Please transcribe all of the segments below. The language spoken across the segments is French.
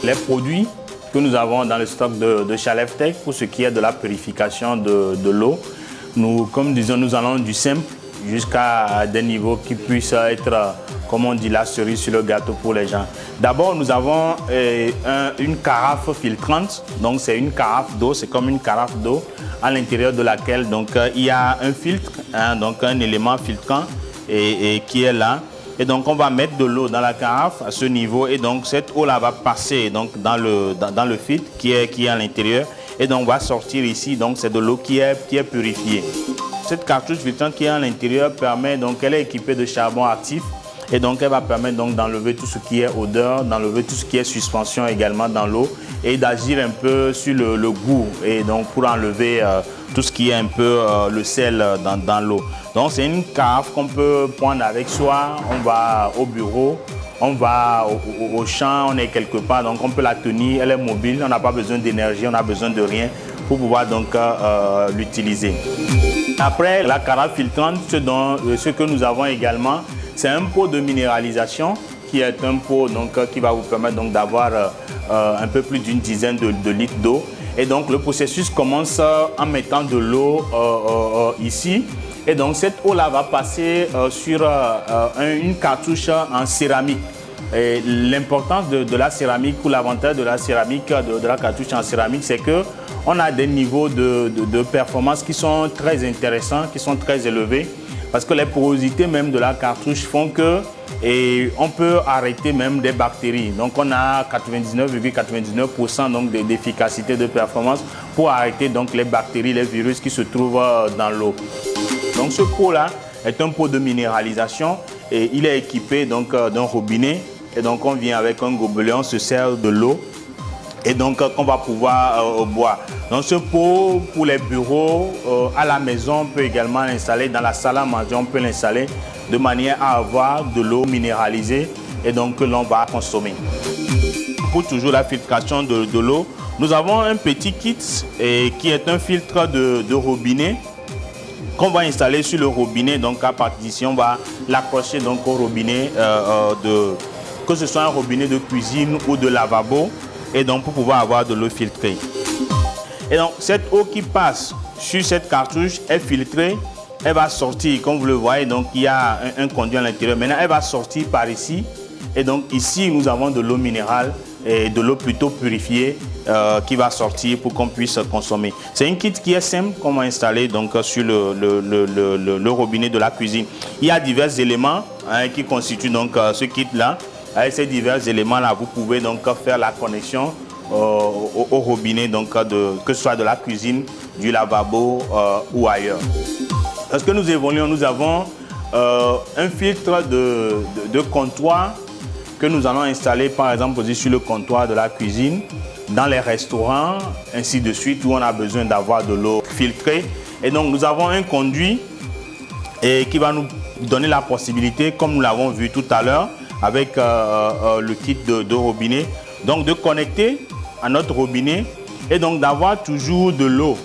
les produits que nous avons dans le stock de Chalef-Tech pour ce qui est de la purification de l'eau. Nous, comme disons, nous allons du simple jusqu'à des niveaux qui puissent être, comme on dit, la cerise sur le gâteau pour les gens. D'abord, nous avons une carafe filtrante. Donc, c'est une carafe d'eau, c'est comme une carafe d'eau à l'intérieur de laquelle donc, il y a un filtre, donc un élément filtrant et qui est là. Et donc, on va mettre de l'eau dans la carafe à ce niveau. Et donc, cette eau-là va passer donc, dans le filtre qui est à l'intérieur. Et donc, on va sortir ici. Donc, c'est de l'eau qui est purifiée. Cette cartouche filtrante qui est à l'intérieur permet, donc, elle est équipée de charbon actif. Et donc, elle va permettre donc d'enlever tout ce qui est odeur, d'enlever tout ce qui est suspension également dans l'eau et d'agir un peu sur le goût. Et donc, pour enlever tout ce qui est un peu le sel dans l'eau. Donc, c'est une carafe qu'on peut prendre avec soi. On va au bureau, on va au champ, on est quelque part. Donc, on peut la tenir, elle est mobile. On n'a pas besoin d'énergie, on n'a besoin de rien pour pouvoir donc l'utiliser. Après, la carafe filtrante, ce que nous avons également, c'est un pot de minéralisation qui est un pot donc, qui va vous permettre d'avoir un peu plus d'une dizaine de litres d'eau. Et donc, le processus commence en mettant de l'eau ici. Et donc, cette eau-là va passer sur une cartouche en céramique. L'importance de la céramique, ou l'avantage de la céramique, de la cartouche en céramique, c'est qu'on a des niveaux de performance qui sont très intéressants, qui sont très élevés. Parce que les porosités même de la cartouche font que on peut arrêter même des bactéries. Donc on a 99,99% donc d'efficacité de performance pour arrêter donc les bactéries, les virus qui se trouvent dans l'eau. Donc ce pot-là est un pot de minéralisation et il est équipé donc d'un robinet. Et donc on vient avec un gobelet, on se sert de l'eau. Et donc, on va pouvoir boire. Donc, ce pot, pour les bureaux, à la maison, on peut également l'installer. Dans la salle à manger, on peut l'installer de manière à avoir de l'eau minéralisée et donc que l'on va consommer. Pour toujours la filtration de l'eau, nous avons un petit kit qui est un filtre de robinet qu'on va installer sur le robinet. Donc, à partir d'ici, on va l'accrocher donc au robinet, que ce soit un robinet de cuisine ou de lavabo. Et donc pour pouvoir avoir de l'eau filtrée. Et donc cette eau qui passe sur cette cartouche est filtrée, elle va sortir comme vous le voyez, donc il y a un conduit à l'intérieur. Maintenant elle va sortir par ici et donc ici nous avons de l'eau minérale et de l'eau plutôt purifiée qui va sortir pour qu'on puisse consommer. C'est un kit qui est simple qu'on va installer donc sur le robinet de la cuisine. Il y a divers éléments qui constituent donc ce kit là. Avec ces divers éléments-là, vous pouvez donc faire la connexion au robinet, donc que ce soit de la cuisine, du lavabo ou ailleurs. Lorsque nous évoluons, nous avons un filtre de comptoir que nous allons installer par exemple aussi sur le comptoir de la cuisine, dans les restaurants, ainsi de suite, où on a besoin d'avoir de l'eau filtrée. Et donc nous avons un conduit qui va nous donner la possibilité, comme nous l'avons vu tout à l'heure, avec le kit de robinet, donc de connecter à notre robinet et donc d'avoir toujours de l'eau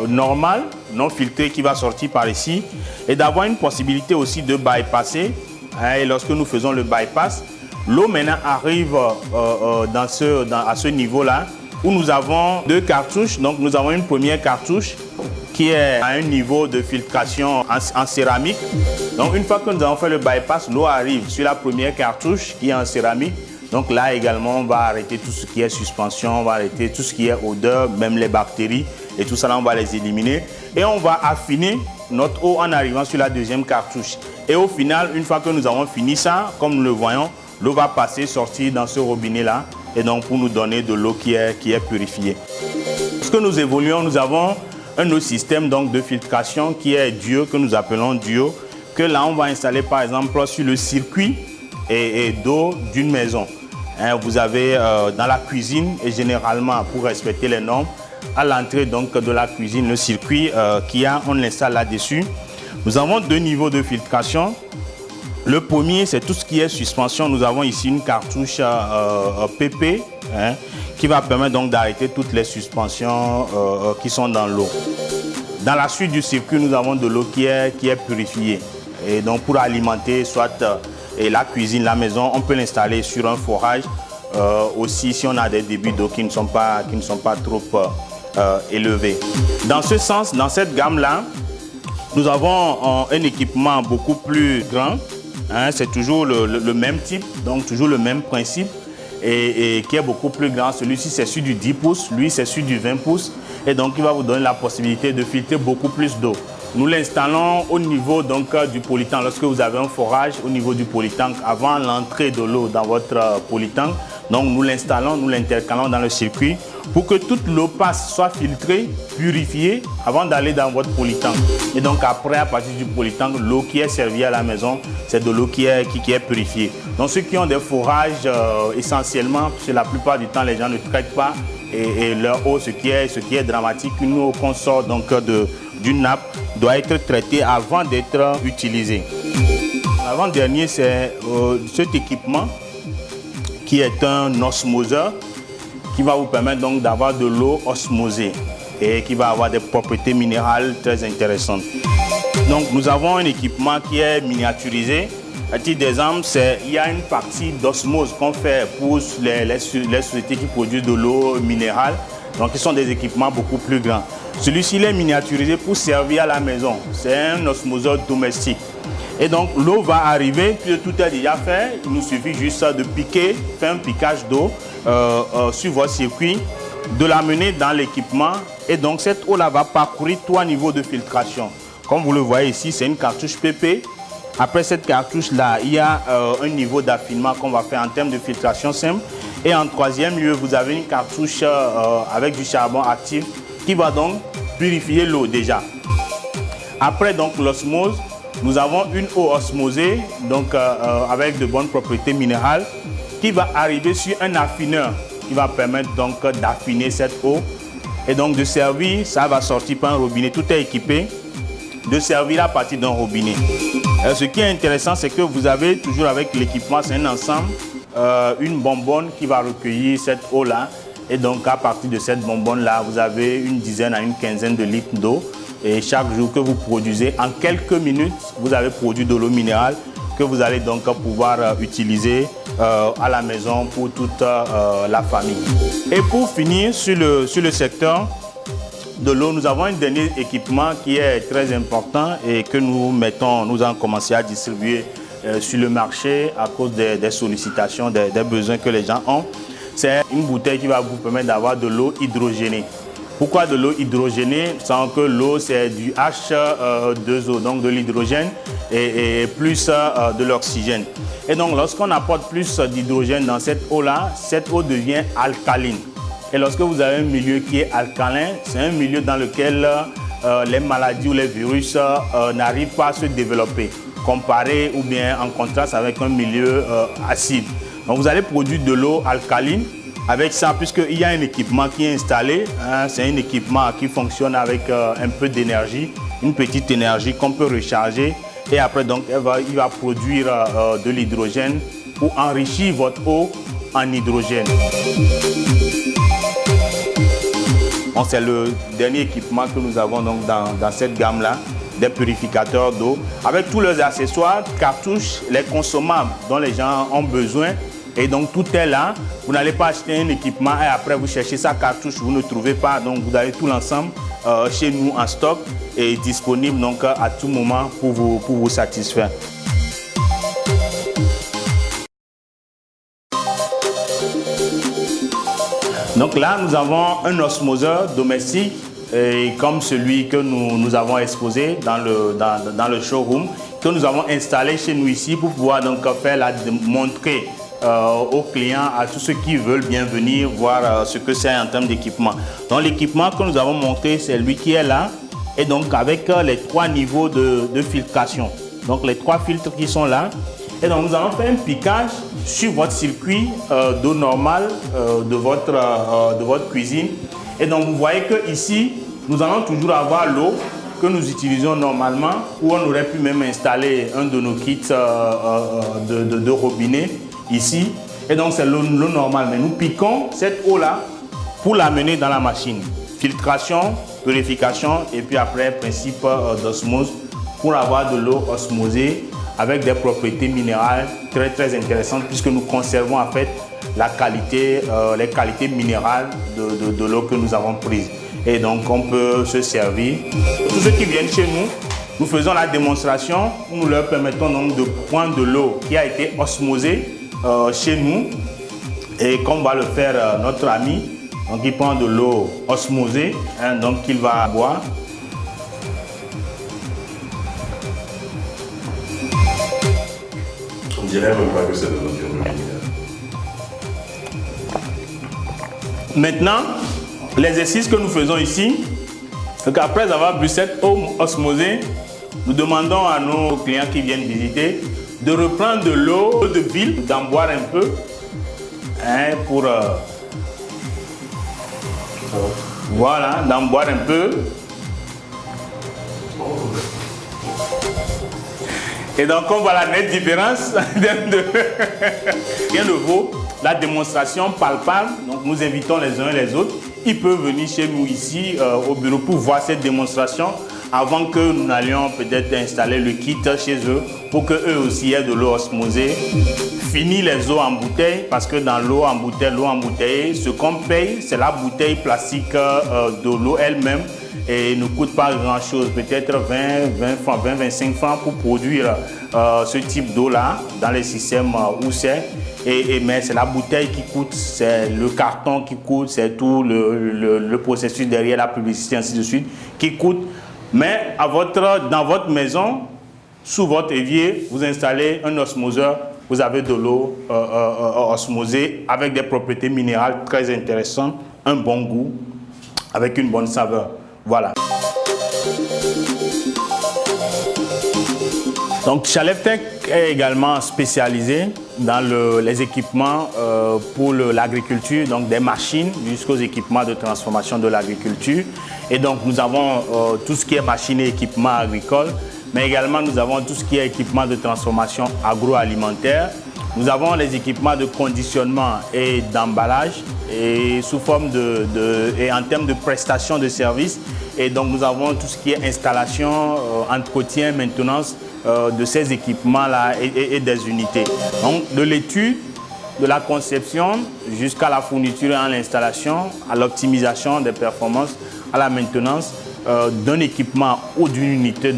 normale, non filtrée qui va sortir par ici et d'avoir une possibilité aussi de bypasser. Et lorsque nous faisons le bypass, l'eau maintenant arrive à ce niveau-là où nous avons deux cartouches. Donc nous avons une première cartouche qui est à un niveau de filtration en céramique. Donc une fois que nous avons fait le bypass, l'eau arrive sur la première cartouche qui est en céramique. Donc là également, on va arrêter tout ce qui est suspension, on va arrêter tout ce qui est odeur, même les bactéries et tout ça là, on va les éliminer. Et on va affiner notre eau en arrivant sur la deuxième cartouche. Et au final, une fois que nous avons fini ça, comme nous le voyons, l'eau va passer, sortir dans ce robinet là et donc pour nous donner de l'eau qui est purifiée. Lorsque nous évoluons, nous avons un autre système donc, de filtration qui est duo, que nous appelons duo, que là on va installer par exemple sur le circuit d'eau d'une maison. Vous avez dans la cuisine et généralement pour respecter les normes, à l'entrée donc de la cuisine, le circuit on l'installe là-dessus. Nous avons deux niveaux de filtration. Le premier, c'est tout ce qui est suspension. Nous avons ici une cartouche PP qui va permettre donc d'arrêter toutes les suspensions qui sont dans l'eau. Dans la suite du circuit, nous avons de l'eau qui est purifiée. Et donc pour alimenter soit la cuisine, la maison, on peut l'installer sur un forage aussi si on a des débits d'eau qui ne sont pas trop élevés. Dans ce sens, dans cette gamme-là, nous avons un équipement beaucoup plus grand. Hein, c'est toujours le même type, donc toujours le même principe et qui est beaucoup plus grand. Celui-ci, c'est sur du 10 pouces, lui, c'est sur du 20 pouces. Et donc, il va vous donner la possibilité de filtrer beaucoup plus d'eau. Nous l'installons au niveau donc, du polytank. Lorsque vous avez un forage au niveau du polytank, avant l'entrée de l'eau dans votre polytank, donc nous l'installons, nous l'intercalons dans le circuit pour que toute l'eau passe, soit filtrée, purifiée avant d'aller dans votre polytank. Et donc après, à partir du polytank, l'eau qui est servie à la maison, c'est de l'eau qui est purifiée. Donc ceux qui ont des forages, essentiellement, parce que la plupart du temps, les gens ne traitent pas et leur eau, ce qui est dramatique, une eau qu'on sort donc d'une nappe doit être traitée avant d'être utilisée. L'avant-dernier, c'est cet équipement qui est un osmoseur qui va vous permettre donc d'avoir de l'eau osmosée et qui va avoir des propriétés minérales très intéressantes. Donc nous avons un équipement qui est miniaturisé. À titre d'exemple, il y a une partie d'osmose qu'on fait pour les sociétés qui produisent de l'eau minérale. Donc, ils sont des équipements beaucoup plus grands. Celui-ci, il est miniaturisé pour servir à la maison. C'est un osmoseur domestique. Et donc, l'eau va arriver, puis tout est déjà fait. Il nous suffit juste de piquer, faire un piquage d'eau sur votre circuit, de l'amener dans l'équipement. Et donc, cette eau-là va parcourir 3 niveaux de filtration. Comme vous le voyez ici, c'est une cartouche PP. Après cette cartouche-là, il y a un niveau d'affinement qu'on va faire en termes de filtration simple. Et en troisième lieu, vous avez une cartouche avec du charbon actif qui va donc purifier l'eau déjà. Après donc l'osmose, nous avons une eau osmosée donc, avec de bonnes propriétés minérales qui va arriver sur un affineur qui va permettre donc d'affiner cette eau et donc de servir, ça va sortir par un robinet, tout est équipé, de servir à partir d'un robinet. Ce qui est intéressant, c'est que vous avez toujours avec l'équipement, c'est un ensemble, une bonbonne qui va recueillir cette eau-là. Et donc, à partir de cette bonbonne-là, vous avez une dizaine à une quinzaine de litres d'eau. Et chaque jour que vous produisez, en quelques minutes, vous avez produit de l'eau minérale que vous allez donc pouvoir utiliser à la maison pour toute la famille. Et pour finir sur le secteur de l'eau, nous avons un dernier équipement qui est très important et que nous avons commencé à distribuer sur le marché à cause des sollicitations, des besoins que les gens ont. C'est une bouteille qui va vous permettre d'avoir de l'eau hydrogénée. Pourquoi de l'eau hydrogénée? Sans que l'eau, c'est du H2O, donc de l'hydrogène et plus de l'oxygène. Et donc, lorsqu'on apporte plus d'hydrogène dans cette eau-là, cette eau devient alcaline. Et lorsque vous avez un milieu qui est alcalin, c'est un milieu dans lequel les maladies ou les virus n'arrivent pas à se développer, comparé ou bien en contraste avec un milieu acide. Donc vous allez produire de l'eau alcaline avec ça, puisqu'il y a un équipement qui est installé. Hein, c'est un équipement qui fonctionne avec un peu d'énergie, une petite énergie qu'on peut recharger. Et après, donc, il va produire de l'hydrogène pour enrichir votre eau en hydrogène. Bon, c'est le dernier équipement que nous avons donc dans cette gamme-là, des purificateurs d'eau, avec tous leurs accessoires, cartouches, les consommables dont les gens ont besoin. Et donc tout est là. Vous n'allez pas acheter un équipement et après vous cherchez sa cartouche, vous ne trouvez pas. Donc vous avez tout l'ensemble chez nous en stock et disponible donc à tout moment pour vous satisfaire. Donc là, nous avons un osmoseur domestique et comme celui que nous avons exposé dans le showroom, que nous avons installé chez nous ici pour pouvoir donc montrer aux clients, à tous ceux qui veulent bien venir voir ce que c'est en termes d'équipement. Donc l'équipement que nous avons montré, c'est lui qui est là et donc avec les 3 niveaux de filtration. Donc les 3 filtres qui sont là. Et donc nous allons faire un piquage sur votre circuit d'eau normale de votre cuisine. Et donc vous voyez que ici, nous allons toujours avoir l'eau que nous utilisons normalement, où on aurait pu même installer un de nos kits de robinet ici. Et donc c'est l'eau normale, mais nous piquons cette eau-là pour l'amener dans la machine. Filtration, purification et puis après principe d'osmose pour avoir de l'eau osmosée avec des propriétés minérales très intéressantes puisque nous conservons en fait la qualité, les qualités minérales de l'eau que nous avons prise. Et donc on peut se servir. Tous ceux qui viennent chez nous, nous faisons la démonstration. Nous leur permettons donc de prendre de l'eau qui a été osmosée chez nous. Et comme va le faire notre ami, donc il prend de l'eau osmosée, hein, donc il va boire. On dirait même pas que c'est de l'eau minérale. Maintenant, l'exercice que nous faisons ici, c'est qu'après avoir bu cette eau osmosée, nous demandons à nos clients qui viennent visiter de reprendre de l'eau de ville, d'en boire un peu, hein, pour voilà, d'en boire un peu. Et donc on voit la nette différence. Rien ne vaut la démonstration palpable. Donc nous invitons les uns et les autres. Ils peuvent venir chez nous ici au bureau pour voir cette démonstration avant que nous n'allions peut-être installer le kit chez eux pour qu'eux aussi aient de l'eau osmosée. Fini les eaux en bouteille, parce que dans l'eau en bouteille, ce qu'on paye, c'est la bouteille plastique de l'eau elle-même et ne coûte pas grand-chose, peut-être 20-25 francs pour produire ce type d'eau-là dans les systèmes où c'est. Mais c'est la bouteille qui coûte, c'est le carton qui coûte, c'est tout le processus derrière la publicité, ainsi de suite, qui coûte. Mais dans votre maison, sous votre évier, vous installez un osmoseur, vous avez de l'eau osmosée avec des propriétés minérales très intéressantes, un bon goût, avec une bonne saveur. Voilà. Donc Chaleftech est également spécialisé dans les équipements pour l'agriculture, donc des machines jusqu'aux équipements de transformation de l'agriculture. Et donc nous avons tout ce qui est machines et équipements agricoles, mais également nous avons tout ce qui est équipement de transformation agroalimentaire. Nous avons les équipements de conditionnement et d'emballage et sous forme et en termes de prestation de services. Et donc nous avons tout ce qui est installation, entretien, maintenance de ces équipements-là et des unités. Donc de l'étude, de la conception jusqu'à la fourniture et à l'installation, à l'optimisation des performances, à la maintenance d'un équipement ou d'une unité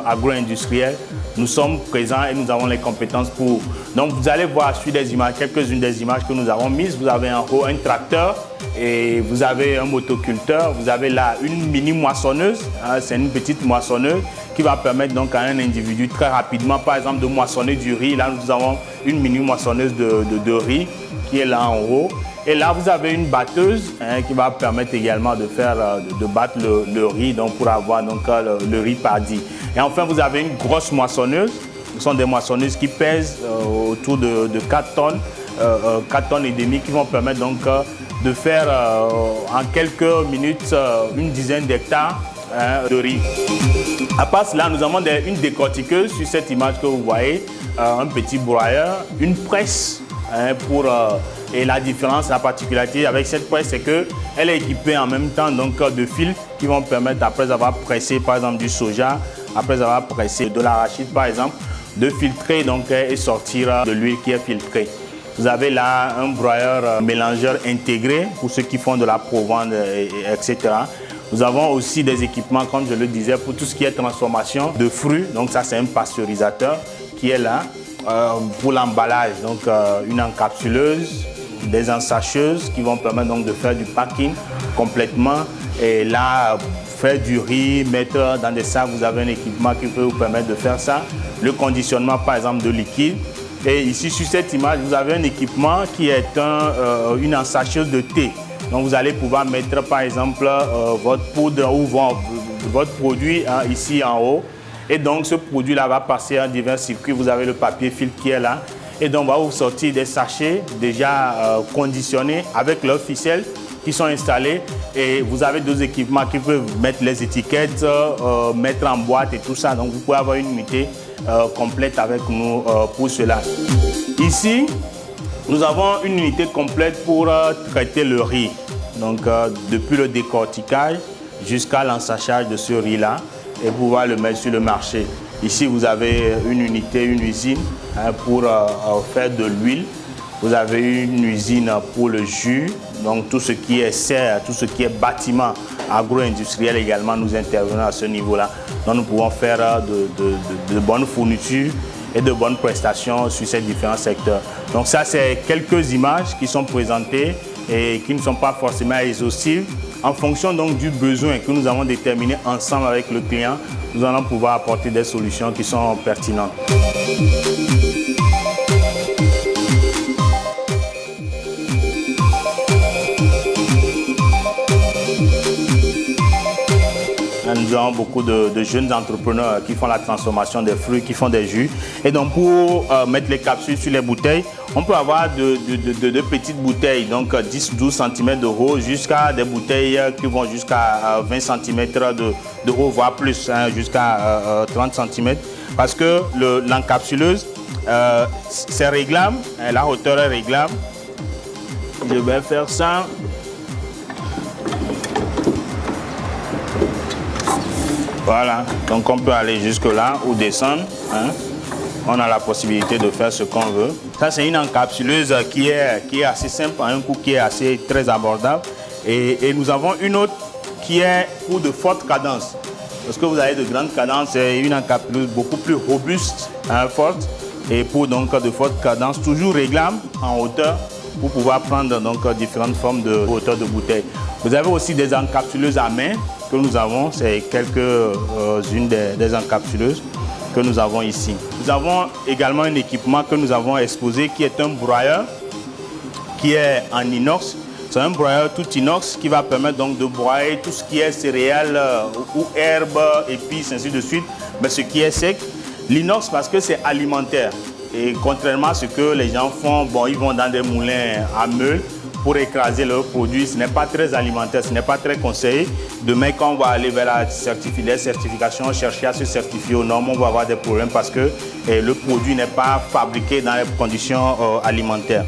agro-industrielle, nous sommes présents et nous avons les compétences pour. Donc vous allez voir sur des images, quelques-unes des images que nous avons mises. Vous avez en haut un tracteur et vous avez un motoculteur. Vous avez là une mini moissonneuse, hein, c'est une petite moissonneuse qui va permettre donc à un individu très rapidement, par exemple, de moissonner du riz. Là, nous avons une mini moissonneuse de riz qui est là en haut. Et là, vous avez une batteuse qui va permettre également de battre le riz, donc pour avoir donc, le riz pardi. Et enfin, vous avez une grosse moissonneuse. Ce sont des moissonneuses qui pèsent autour de 4 tonnes, 4 tonnes et demie, qui vont permettre donc de faire en quelques minutes une dizaine d'hectares de riz. À part cela, nous avons une décortiqueuse sur cette image que vous voyez, un petit broyeur, une presse pour... Et la différence, la particularité avec cette presse, c'est qu'elle est équipée en même temps donc, de fils qui vont permettre, après avoir pressé par exemple du soja, après avoir pressé de l'arachide par exemple, de filtrer donc, et sortir de l'huile qui est filtrée. Vous avez là un broyeur mélangeur intégré pour ceux qui font de la provende, etc. Nous avons aussi des équipements, comme je le disais, pour tout ce qui est transformation de fruits. Donc ça, c'est un pasteurisateur qui est là. Pour l'emballage, donc une encapsuleuse, des ensacheuses qui vont permettre donc de faire du packing complètement. Et là, faire du riz, mettre dans des sacs, vous avez un équipement qui peut vous permettre de faire ça. Le conditionnement, par exemple, de liquide. Et ici, sur cette image, vous avez un équipement qui est une ensacheuse de thé. Donc, vous allez pouvoir mettre, par exemple, votre poudre ou votre produit ici en haut. Et donc, ce produit-là va passer en divers circuits. Vous avez le papier filtre qui est là. Et donc, on va vous sortir des sachets déjà conditionnés avec leurs ficelles qui sont installés. Et vous avez deux équipements qui peuvent mettre les étiquettes, mettre en boîte et tout ça. Donc, vous pouvez avoir une unité complète avec nous pour cela. Ici, nous avons une unité complète pour traiter le riz. Donc, depuis le décortiquage jusqu'à l'ensachage de ce riz-là et pouvoir le mettre sur le marché. Ici, vous avez une unité, une usine pour faire de l'huile Vous avez une usine pour le jus, donc tout ce qui est serre, tout ce qui est bâtiment agro-industriel également, nous intervenons à ce niveau-là. Donc nous pouvons faire de bonnes fournitures et de bonnes prestations sur ces différents secteurs. Donc ça, c'est quelques images qui sont présentées et qui ne sont pas forcément exhaustives. En fonction donc du besoin que nous avons déterminé ensemble avec le client, nous allons pouvoir apporter des solutions qui sont pertinentes. Nous avons beaucoup de jeunes entrepreneurs qui font la transformation des fruits, qui font des jus. Et donc pour mettre les capsules sur les bouteilles, on peut avoir de petites bouteilles, donc 10-12 cm de haut, jusqu'à des bouteilles qui vont jusqu'à 20 cm de haut, voire plus, hein, jusqu'à 30 cm. Parce que l'encapsuleuse, c'est réglable, la hauteur est réglable. Je vais faire ça. Voilà, donc on peut aller jusque là ou descendre, hein. On a la possibilité de faire ce qu'on veut. Ça, c'est une encapsuleuse qui est assez simple, à un coût qui est assez très abordable. Et nous avons une autre qui est pour de fortes cadences. Parce que vous avez de grandes cadences, c'est une encapsuleuse beaucoup plus robuste, hein, forte. Et pour donc de fortes cadences, toujours réglable en hauteur pour pouvoir prendre donc différentes formes de hauteur de bouteille. Vous avez aussi des encapsuleuses à main que nous avons, c'est quelques-unes des encapsuleuses que nous avons ici. Nous avons également un équipement que nous avons exposé qui est un broyeur qui est en inox. C'est un broyeur tout inox qui va permettre donc de broyer tout ce qui est céréales ou herbes, épices, ainsi de suite, mais ce qui est sec. L'inox parce que c'est alimentaire et contrairement à ce que les gens font, bon, ils vont dans des moulins à meules pour écraser leurs produits, ce n'est pas très alimentaire, ce n'est pas très conseillé. Demain, quand on va aller vers la certification, chercher à se certifier aux normes, on va avoir des problèmes parce que le produit n'est pas fabriqué dans les conditions alimentaires.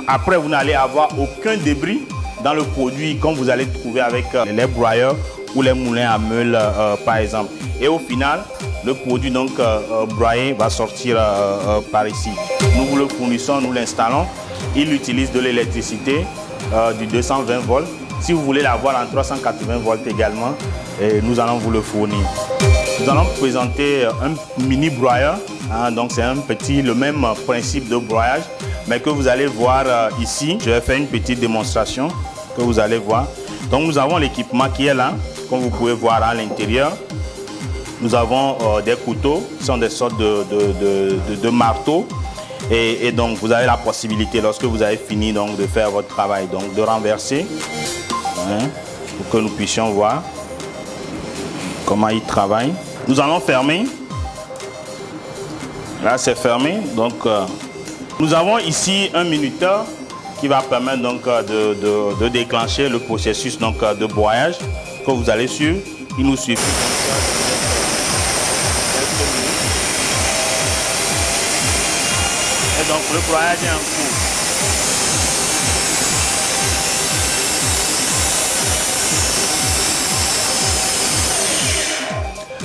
Après, vous n'allez avoir aucun débris dans le produit comme vous allez trouver avec les broyeurs ou les moulins à meules, par exemple. Et au final, le produit donc broyé va sortir par ici. Nous vous le fournissons, nous l'installons. Il utilise de l'électricité du 220 volts. Si vous voulez l'avoir en 380 volts également, nous allons vous le fournir. Nous allons présenter un mini broyeur. Hein, donc c'est le même principe de broyage, mais que vous allez voir ici. Je vais faire une petite démonstration que vous allez voir. Donc nous avons l'équipement qui est là, comme vous pouvez voir à l'intérieur. Nous avons des couteaux, qui sont des sortes de marteaux. Et donc, vous avez la possibilité, lorsque vous avez fini donc, de faire votre travail, donc, de renverser, hein, pour que nous puissions voir comment il travaille. Nous allons fermer. Là, c'est fermé. Donc, nous avons ici un minuteur qui va permettre donc, de déclencher le processus donc, de broyage que vous allez suivre. Il nous suffit. Donc le broyage est en cours.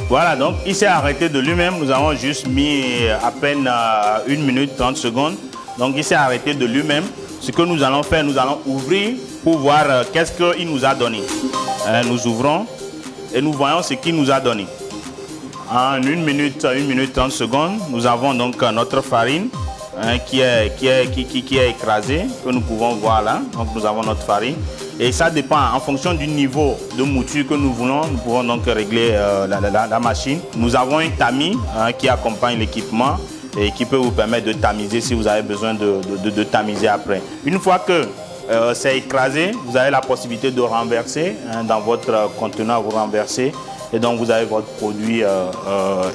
Voilà, donc il s'est arrêté de lui-même. Nous avons juste mis à peine 1 minute 30 secondes. Donc il s'est arrêté de lui-même. Ce que nous allons faire, nous allons ouvrir pour voir qu'est-ce qu'il nous a donné. Nous ouvrons et nous voyons ce qu'il nous a donné. En 1 minute 30 secondes, nous avons donc notre farine. Hein, qui est écrasé, que nous pouvons voir là. Donc nous avons notre farine. Et ça dépend en fonction du niveau de mouture que nous voulons. Nous pouvons donc régler la machine. Nous avons un tamis hein, qui accompagne l'équipement et qui peut vous permettre de tamiser si vous avez besoin de tamiser après. Une fois que c'est écrasé, vous avez la possibilité de renverser hein, dans votre conteneur, vous renversez. Et donc vous avez votre produit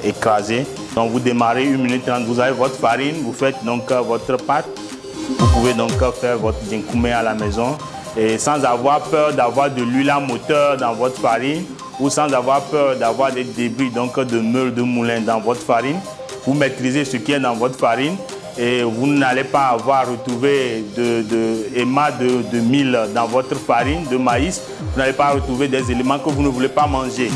écrasé. Donc vous démarrez 1 minute 30, vous avez votre farine, vous faites donc votre pâte. Vous pouvez donc faire votre dinkoumé à la maison et sans avoir peur d'avoir de l'huile à moteur dans votre farine ou sans avoir peur d'avoir des débris donc de meules de moulin dans votre farine. Vous maîtrisez ce qui est dans votre farine et vous n'allez pas avoir retrouvé émas de mil dans votre farine de maïs. Vous n'allez pas retrouver des éléments que vous ne voulez pas manger.